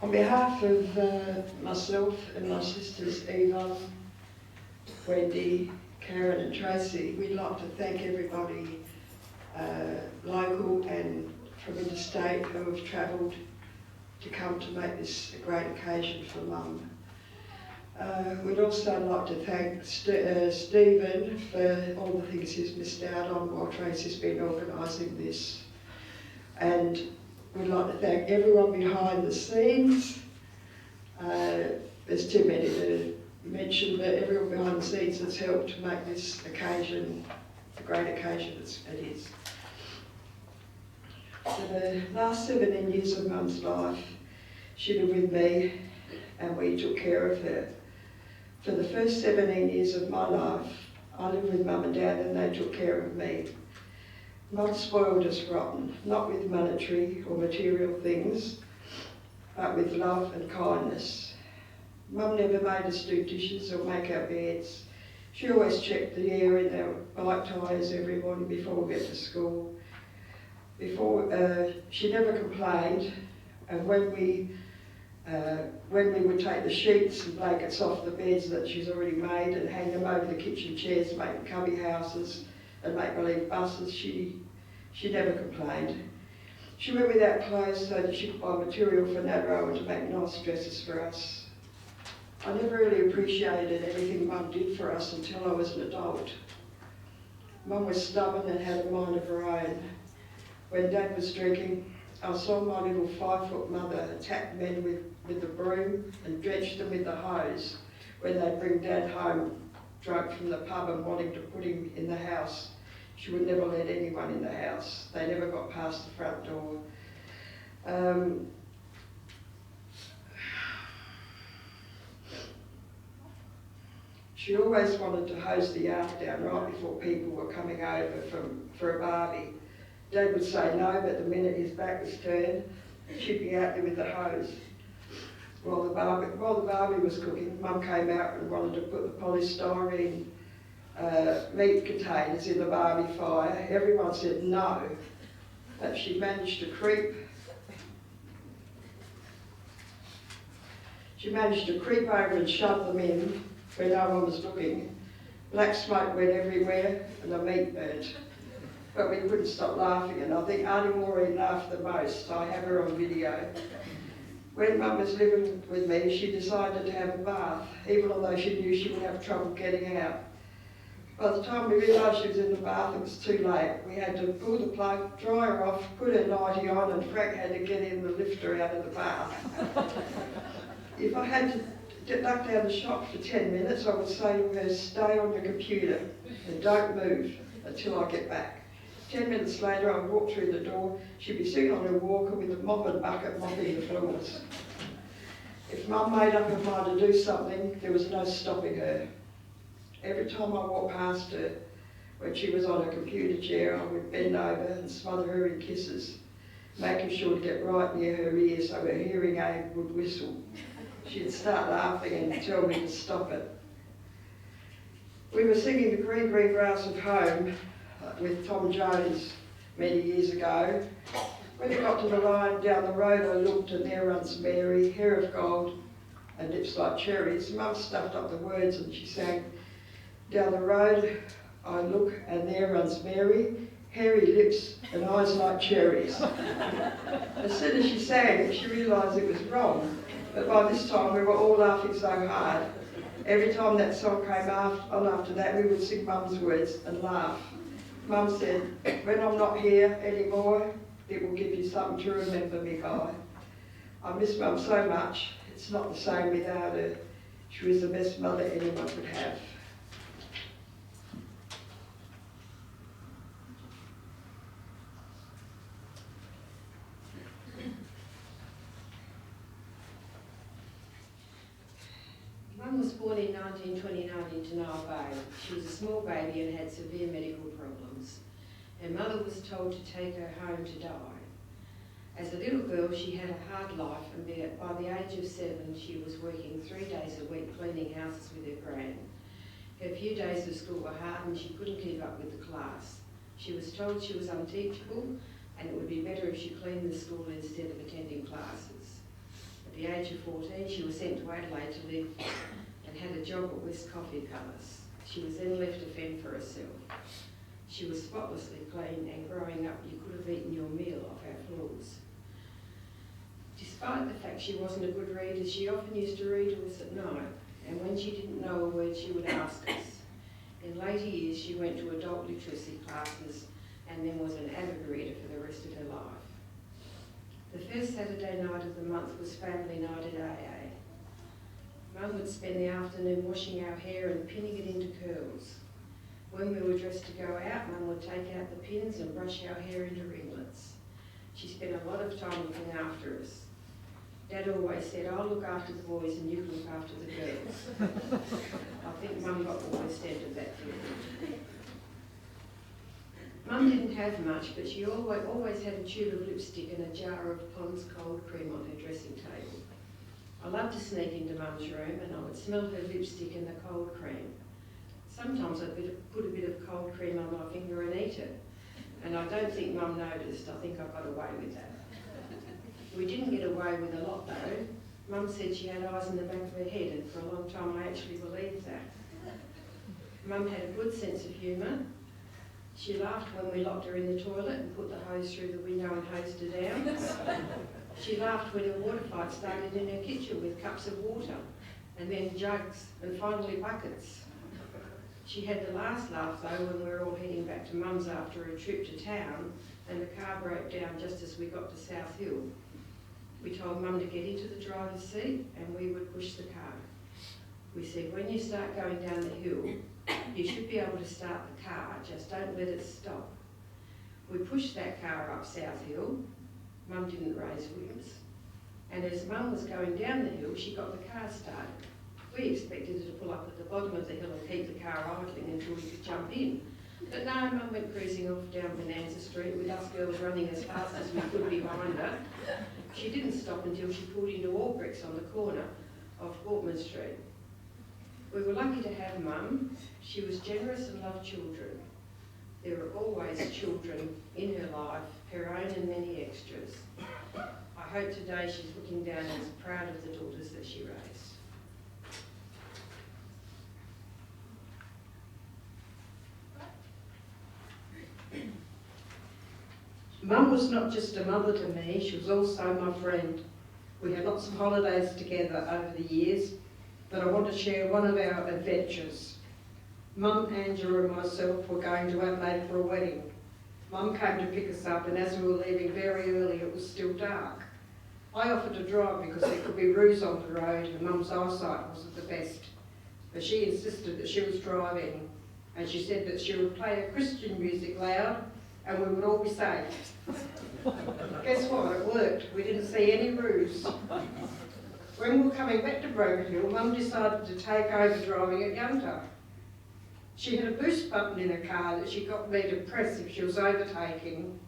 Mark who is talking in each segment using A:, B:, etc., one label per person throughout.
A: On behalf of myself and my sisters Eva, Wendy, Karen and Tracy, we'd like to thank everybody local and from interstate who have travelled to come to make this a great occasion for Mum. We'd also like to thank Stephen for all the things he's missed out on while Tracy's been organising this. And we'd like to thank everyone behind the scenes. There's too many to mention, but everyone behind the scenes has helped to make this occasion a great occasion it is. For the last 17 years of Mum's life, she lived with me and we took care of her. For the first 17 years of my life, I lived with Mum and Dad and they took care of me. Mum spoiled us rotten, not with monetary or material things, but with love and kindness. Mum never made us do dishes or make our beds. She always checked the air in our bike tyres every morning before we went to school. She never complained, and when we would take the sheets and blankets off the beds that she's already made and hang them over the kitchen chairs, make cubby houses and make-believe buses, she never complained. She went without clothes so that she could buy material for Nadro and to make nice dresses for us. I never really appreciated anything Mum did for us until I was an adult. Mum was stubborn and had a mind of her own. When Dad was drinking, I saw my little 5-foot mother attack men with the broom and drench them with the hose when they'd bring Dad home drunk from the pub and wanting to put him in the house. She would never let anyone in the house. They never got past the front door. She always wanted to hose the yard down right before people were coming over for a barbie. Dad would say no, but the minute his back was turned, she'd be out there with the hose. While the barbie was cooking, Mum came out and wanted to put the polystyrene meat containers in the barbie fire. Everyone said no, but she managed to creep over and shove them in where no one was looking. Black smoke went everywhere and the meat burnt. But we couldn't stop laughing, and I think Auntie Maureen laughed the most. I have her on video. When Mum was living with me, she decided to have a bath, even although she knew she would have trouble getting out. By the time we realised she was in the bath, it was too late. We had to pull the plug, dry her off, put her nightie on, and Frank had to get in and lift her out of the bath. If I had to duck down the shop for 10 minutes, I would say to her, stay on your computer and don't move until I get back. 10 minutes later, I'd walk through the door. She'd be sitting on her walker with a mop and bucket mopping the floors. If Mum made up her mind to do something, there was no stopping her. Every time I walked past her, when she was on her computer chair, I would bend over and smother her in kisses, making sure to get right near her ear so her hearing aid would whistle. She'd start laughing and tell me to stop it. We were singing The Green, Green Grass of Home with Tom Jones many years ago. When we got to the line down the road, I looked and there runs Mary, hair of gold and lips like cherries. Mum stuffed up the words and she sang, down the road I look and there runs Mary, hairy lips and eyes like cherries. As soon as she sang it, she realised it was wrong, but by this time we were all laughing so hard. Every time that song came on after that, we would sing Mum's words and laugh. Mum said, when I'm not here anymore, it will give you something to remember me by. I miss Mum so much, it's not the same without her. She was the best mother anyone could have.
B: Mum was born in 1929 in Tanal Bay. She was a small baby and had severe medical problems. Her mother was told to take her home to die. As a little girl, she had a hard life, and by the age of 7, she was working 3 days a week cleaning houses with her gran. Her few days of school were hard and she couldn't keep up with the class. She was told she was unteachable and it would be better if she cleaned the school instead of attending classes. At the age of 14, she was sent to Adelaide to live and had a job at West Coffee Palace. She was then left to fend for herself. She was spotlessly clean, and growing up you could have eaten your meal off our floors. Despite the fact she wasn't a good reader, she often used to read to us at night, and when she didn't know a word she would ask us. In later years she went to adult literacy classes and then was an avid reader for the rest of her life. The first Saturday night of the month was family night at AA. Mum would spend the afternoon washing our hair and pinning it into curls. When we were dressed to go out, Mum would take out the pins and brush our hair into ringlets. She spent a lot of time looking after us. Dad always said, I'll look after the boys and you look after the girls. I think Mum got the worst end of that feeling. Mum didn't have much, but she always had a tube of lipstick and a jar of Pond's cold cream on her dressing table. I loved to sneak into Mum's room and I would smell her lipstick and the cold cream. Sometimes I'd put a bit of cold cream on my finger and eat it. And I don't think Mum noticed. I think I got away with that. We didn't get away with a lot though. Mum said she had eyes in the back of her head, and for a long time I actually believed that. Mum had a good sense of humour. She laughed when we locked her in the toilet and put the hose through the window and hosed her down. She laughed when a water fight started in her kitchen with cups of water, and then jugs, and finally buckets. She had the last laugh though when we were all heading back to Mum's after a trip to town, and the car broke down just as we got to South Hill. We told Mum to get into the driver's seat and we would push the car. We said, when you start going down the hill, you should be able to start the car, just don't let it stop. We pushed that car up South Hill. Mum didn't raise wheels. And as Mum was going down the hill, she got the car started. We expected her to pull up at the bottom of the hill and keep the car idling until we could jump in. But no, Mum went cruising off down Bonanza Street with us girls running as fast as we could behind her. She didn't stop until she pulled into Albricks on the corner of Portman Street. We were lucky to have Mum. She was generous and loved children. There were always children in her life, her own and many extras. I hope today she's looking down and is proud of the daughters that she raised.
A: Mum was not just a mother to me, she was also my friend. We had lots of holidays together over the years, but I want to share one of our adventures. Mum, Angela and myself were going to Adelaide for a wedding. Mum came to pick us up, and as we were leaving very early it was still dark. I offered to drive because there could be roos on the road and Mum's eyesight wasn't the best, but she insisted that she was driving, and she said that she would play her Christian music loud and we would all be safe. Guess what? It worked. We didn't see any roos. When we were coming back to Broken Hill, Mum decided to take over driving at Yunta. She had a boost button in her car that she got me to press if she was overtaking.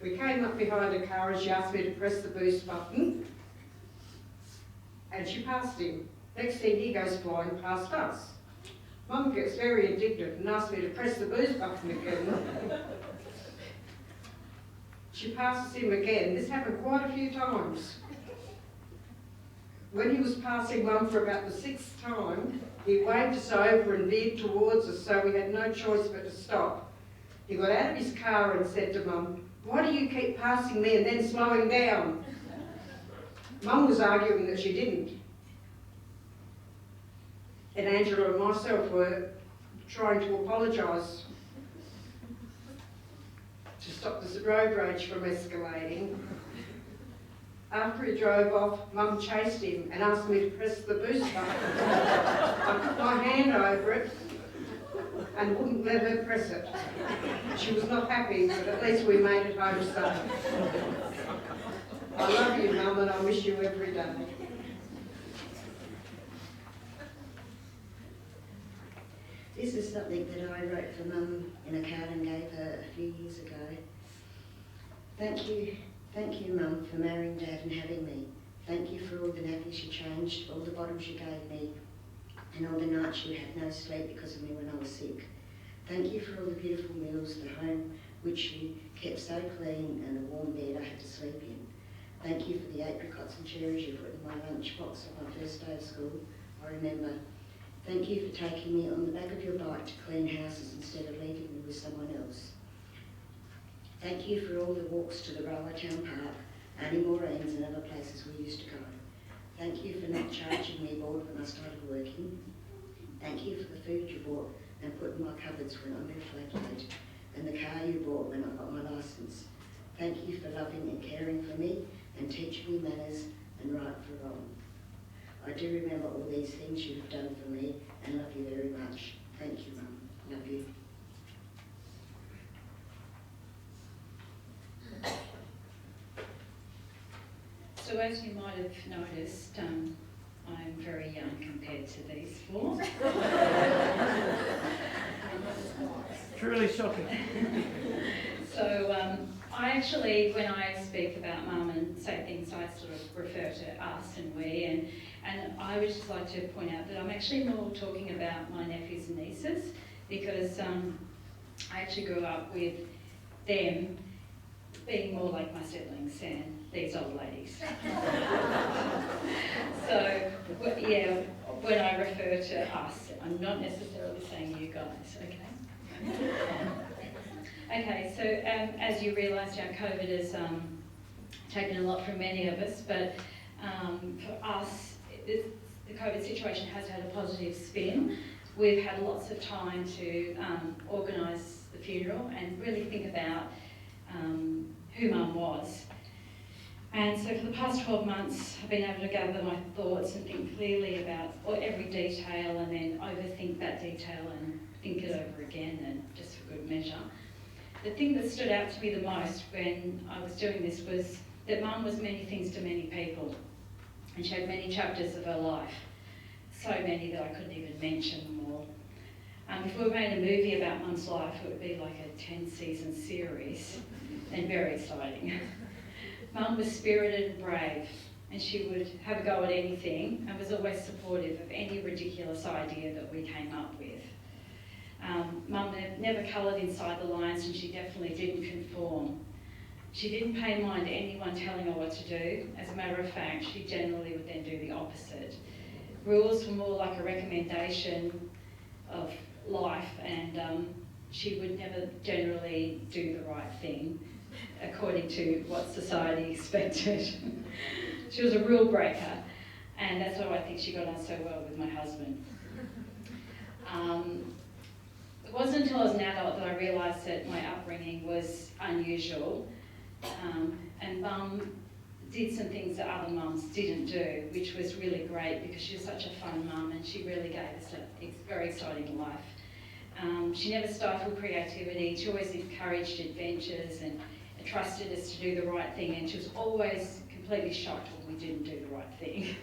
A: We came up behind her car and she asked me to press the boost button, and she passed him. Next thing, he goes flying past us. Mum gets very indignant and asked me to press the boost button again. She passes him again. This happened quite a few times. When he was passing Mum for about the 6th time, he waved us over and veered towards us, so we had no choice but to stop. He got out of his car and said to Mum, "Why do you keep passing me and then slowing down?" Mum was arguing that she didn't. And Angela and myself were trying to apologise to stop this road rage from escalating. After he drove off, Mum chased him and asked me to press the boost button. I put my hand over it and wouldn't let her press it. She was not happy, but at least we made it home safe. I love you, Mum, and I miss you every day.
C: This is something that I wrote for Mum in a card and gave her a few years ago. Thank you, Mum, for marrying Dad and having me. Thank you for all the nappies you changed, all the bottles you gave me, and all the nights you had no sleep because of me when I was sick. Thank you for all the beautiful meals, the home which you kept so clean, and the warm bed I had to sleep in. Thank you for the apricots and cherries you put in my lunchbox on my first day of school, I remember. Thank you for taking me on the back of your bike to clean houses instead of leaving me with someone else. Thank you for all the walks to the Railway Town Park, Annie Maureen's and other places we used to go. Thank you for not charging me board when I started working. Thank you for the food you bought and put in my cupboards when I moved to Adelaide, and the car you bought when I got my licence. Thank you for loving and caring for me and teaching me manners and right for wrong. I do remember all these things you have done for me and love you very much. Thank you, Mum. Love you.
D: So as you might have noticed, I'm very young compared to these four.
E: Truly shocking.
D: So I actually, when I speak about Mum and say things, I sort of refer to us and we, and I would just like to point out that I'm actually more talking about my nephews and nieces, because I actually grew up with them being more like my siblings than these old ladies. So, yeah, when I refer to us, I'm not necessarily saying you guys, okay? Okay, so as you realise now, COVID has taken a lot from many of us, but for us, the COVID situation has had a positive spin. We've had lots of time to organise the funeral and really think about who Mum was. And so for the past 12 months, I've been able to gather my thoughts and think clearly about every detail, and then overthink that detail and think it over again, and just for good measure. The thing that stood out to me the most when I was doing this was that Mum was many things to many people, and she had many chapters of her life, so many that I couldn't even mention them all. If we made a movie about Mum's life, it would be like a 10-season series, and very exciting. Mum was spirited and brave, and she would have a go at anything and was always supportive of any ridiculous idea that we came up with. Mum never coloured inside the lines, and she definitely didn't conform. She didn't pay mind to anyone telling her what to do. As a matter of fact, she generally would then do the opposite. Rules were more like a recommendation of life, and she would never generally do the right thing according to what society expected. She was a rule breaker, and that's why I think she got on so well with my husband. It wasn't until I was an adult that I realised that my upbringing was unusual, and Mum did some things that other mums didn't do, which was really great because she was such a fun mum and she really gave us a very exciting life. She never stifled creativity. She always encouraged adventures and trusted us to do the right thing, and she was always completely shocked when we didn't do the right thing.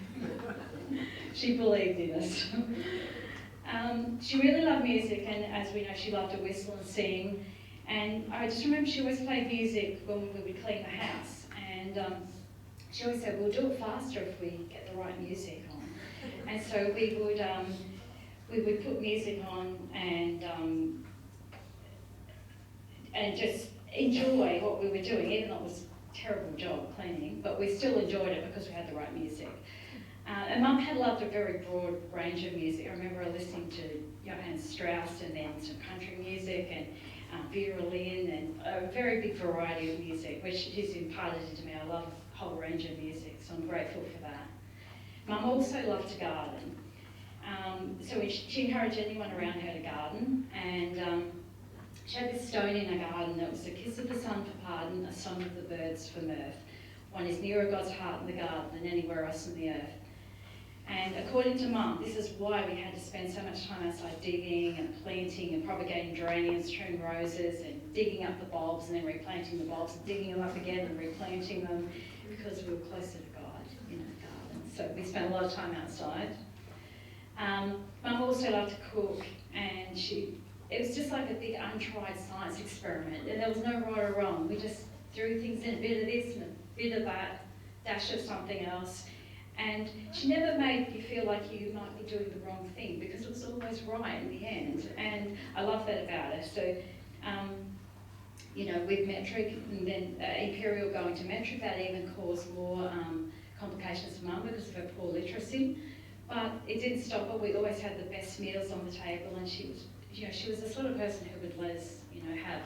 D: She believed in us. She really loved music, and as we know, she loved to whistle and sing. And I just remember she always played music when we would clean the house, and she always said, we'll do it faster if we get the right music on. And so we would put music on and just enjoy what we were doing, even though it was a terrible job cleaning, but we still enjoyed it because we had the right music. And Mum had loved a very broad range of music. I remember her listening to Johann Strauss and then some country music and Vera Lynn, and a very big variety of music, which she's imparted into me. I love a whole range of music, so I'm grateful for that. Mum also loved to garden. So she encouraged anyone around her to garden, and she had this stone in her garden that was a kiss of the sun for pardon, a song of the birds for mirth. One is nearer God's heart in the garden than anywhere else on the earth. And according to Mum, this is why we had to spend so much time outside digging and planting and propagating geraniums, trimming roses, and digging up the bulbs and then replanting the bulbs and digging them up again and replanting them, because we were closer to God in our garden. So we spent a lot of time outside. Mum also loved to cook, and it was just like a big untried science experiment, and there was no right or wrong. We just threw things in, a bit of this and a bit of that, dash of something else. And she never made you feel like you might be doing the wrong thing, because it was always right in the end. And I love that about her. So with metric, and then imperial going to metric, that even caused more complications for Mum because of her poor literacy. But it didn't stop her. We always had the best meals on the table, and she was the sort of person who would let us, have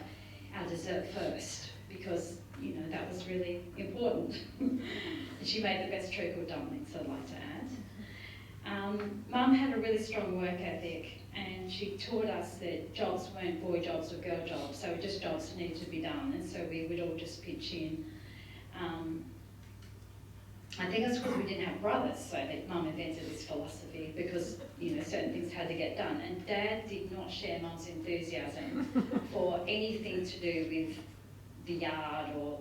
D: our dessert first, because, that was really important. And she made the best treacle dumplings, I'd like to add. Mum had a really strong work ethic, and she taught us that jobs weren't boy jobs or girl jobs, so just jobs needed to be done, and so we would all just pitch in. I think it's because we didn't have brothers, so that Mum invented this philosophy, because certain things had to get done, and Dad did not share Mum's enthusiasm for anything to do with the yard or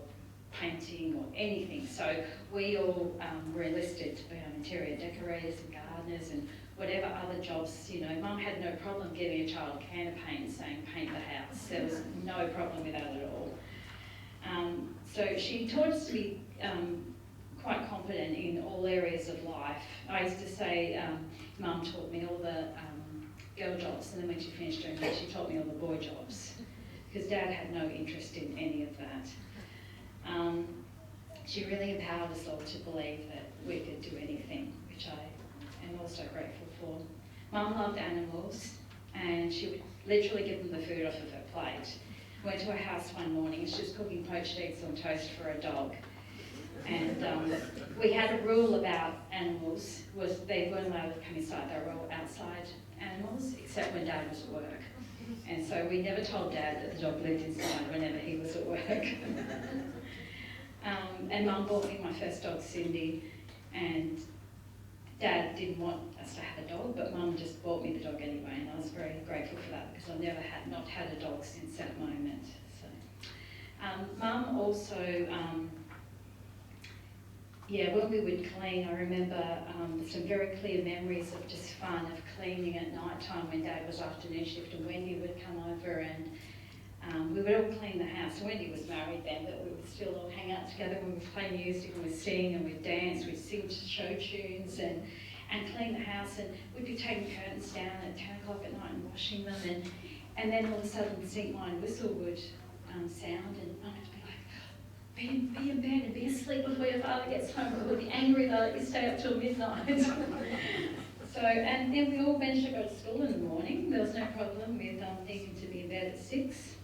D: painting or anything. So we all were enlisted to become interior decorators and gardeners and whatever other jobs. Mum had no problem giving a child a can of paint and saying paint the house. There was no problem with that at all. So she taught us to be quite confident in all areas of life. I used to say Mum taught me all the girl jobs, and then when she finished doing that, she taught me all the boy jobs, because Dad had no interest in any of that. She really empowered us all to believe that we could do anything, which I am also grateful for. Mum loved animals, and she would literally give them the food off of her plate. Went to her house one morning, and she was cooking poached eggs on toast for a dog. And we had a rule about animals, was they weren't allowed to come inside, they were all outside animals, except when Dad was at work. And so we never told Dad that the dog lived inside whenever he was at work. And Mum bought me my first dog, Cindy, and Dad didn't want us to have a dog, but Mum just bought me the dog anyway, and I was very grateful for that, because I've never not had a dog since that moment. So, Mum also, when we would clean, I remember some very clear memories of just fun of cleaning at night time when Dad was afternoon shift, and Wendy would come over, and we would all clean the house. Wendy was married then, but we would still all hang out together when we play music and we'd sing and we'd dance, we'd sing show tunes and clean the house, and we'd be taking curtains down at 10 o'clock at night and washing them, and then all of a sudden the sink mine whistle would sound, and Mum would be like, be in bed and be asleep before your father gets home, but we'd be angry though that you stay up till midnight. So, and then we all managed to go to school in the morning. There was no problem with needing to be in bed at 6.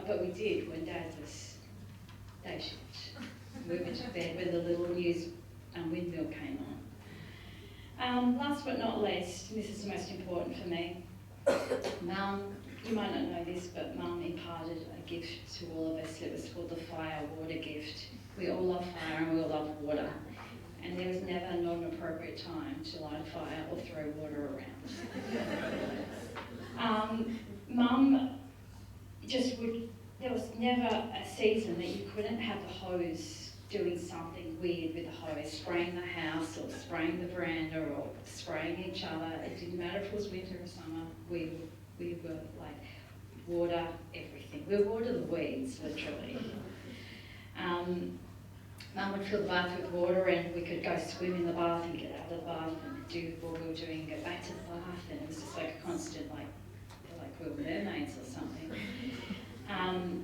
D: But we did when Dad was day shift. We went to bed when the little news windmill came on. Last but not least, this is the most important for me. Mum, you might not know this, but Mum imparted a gift to all of us. It was called the fire water gift. We all love fire and we all love water. And there was never not an appropriate time to light a fire or throw water around. Mum there was never a season that you couldn't have the hose doing something weird with the hose, spraying the house or spraying the veranda or spraying each other. It didn't matter if it was winter or summer, we were like water everything. We water the weeds, literally. Mum would fill the bath with water, and we could go swim in the bath and get out of the bath and do what we were doing and go back to the bath, and it was just like a constant, like we were mermaids or something.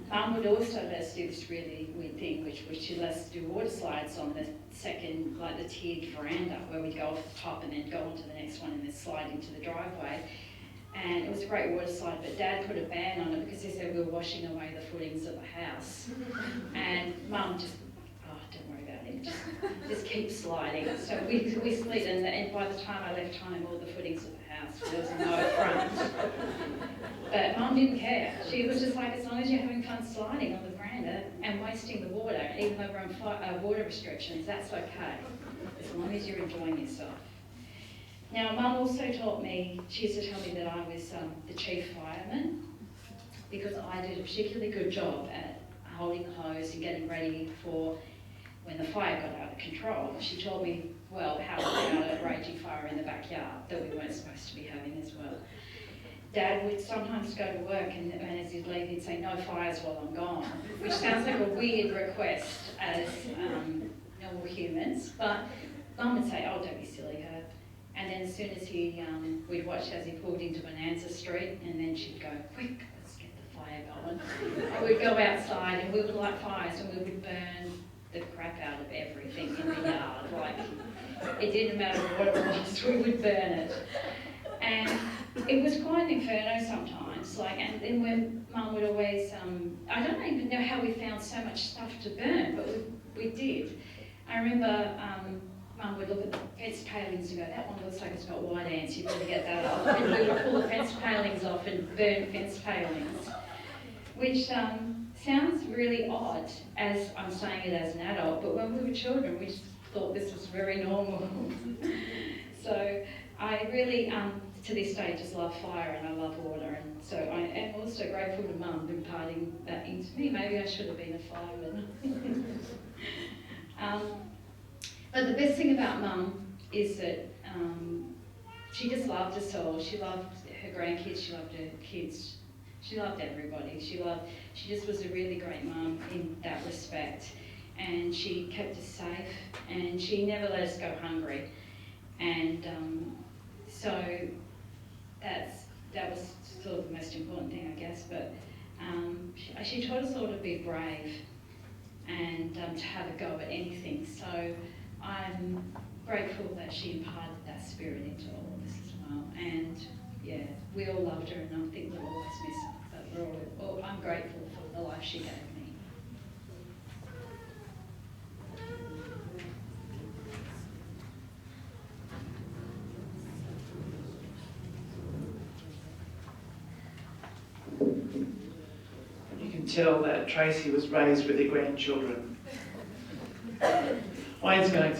D: Mum would also let us do this really weird thing, which she let us do water slides on the second, like the tiered veranda, where we'd go off the top and then go onto the next one and then slide into the driveway. And it was a great water slide, but Dad put a ban on it because he said we were washing away the footings of the house. And Mum just, don't worry about it, just keep sliding. So we slid, and by the time I left home, all the footings of the house, there was no front. But Mum didn't care. She was just like, as long as you're having fun sliding on the veranda and wasting the water, even though we're on water restrictions, that's okay, as long as you're enjoying yourself. Now, Mum also taught me, she used to tell me that I was the chief fireman, because I did a particularly good job at holding the hose and getting ready for when the fire got out of control. She taught me, well, how to put out a raging fire in the backyard that we weren't supposed to be having as well. Dad would sometimes go to work, and as he'd leave, he'd say, no fires while I'm gone, which sounds like a weird request as normal humans, but Mum would say, oh, don't be silly, Herb. And then as soon as we'd watch as he pulled into Bonanza Street, and then she'd go, quick, let's get the fire going. And we'd go outside and we would light fires and we would burn the crap out of everything in the yard. Like, it didn't matter what it was, we would burn it. And it was quite an inferno sometimes. Like, and then when Mum would always, I don't even know how we found so much stuff to burn, but we did. I remember Mum would look at the fence palings and go, that one looks like it's got white ants, you better get that off. And we would pull the fence palings off and burn fence palings, which sounds really odd as I'm saying it as an adult, but when we were children, we just thought this was very normal. So I really, to this day, just love fire and I love water, and so I am also grateful to Mum imparting that into me. Maybe I should have been a fireman. But the best thing about Mum is that she just loved us all. She loved her grandkids, she loved her kids, she loved everybody. She just was a really great mum in that respect. And she kept us safe and she never let us go hungry. And so that was sort of the most important thing, I guess. But she taught us all to be brave and to have a go at anything. So I'm grateful that she imparted that spirit into all of us as well. And yeah, we all loved her, and I think we'll always miss her. But I'm grateful for the life she gave me.
E: You can tell that Tracy was raised with her grandchildren. Wayne's going to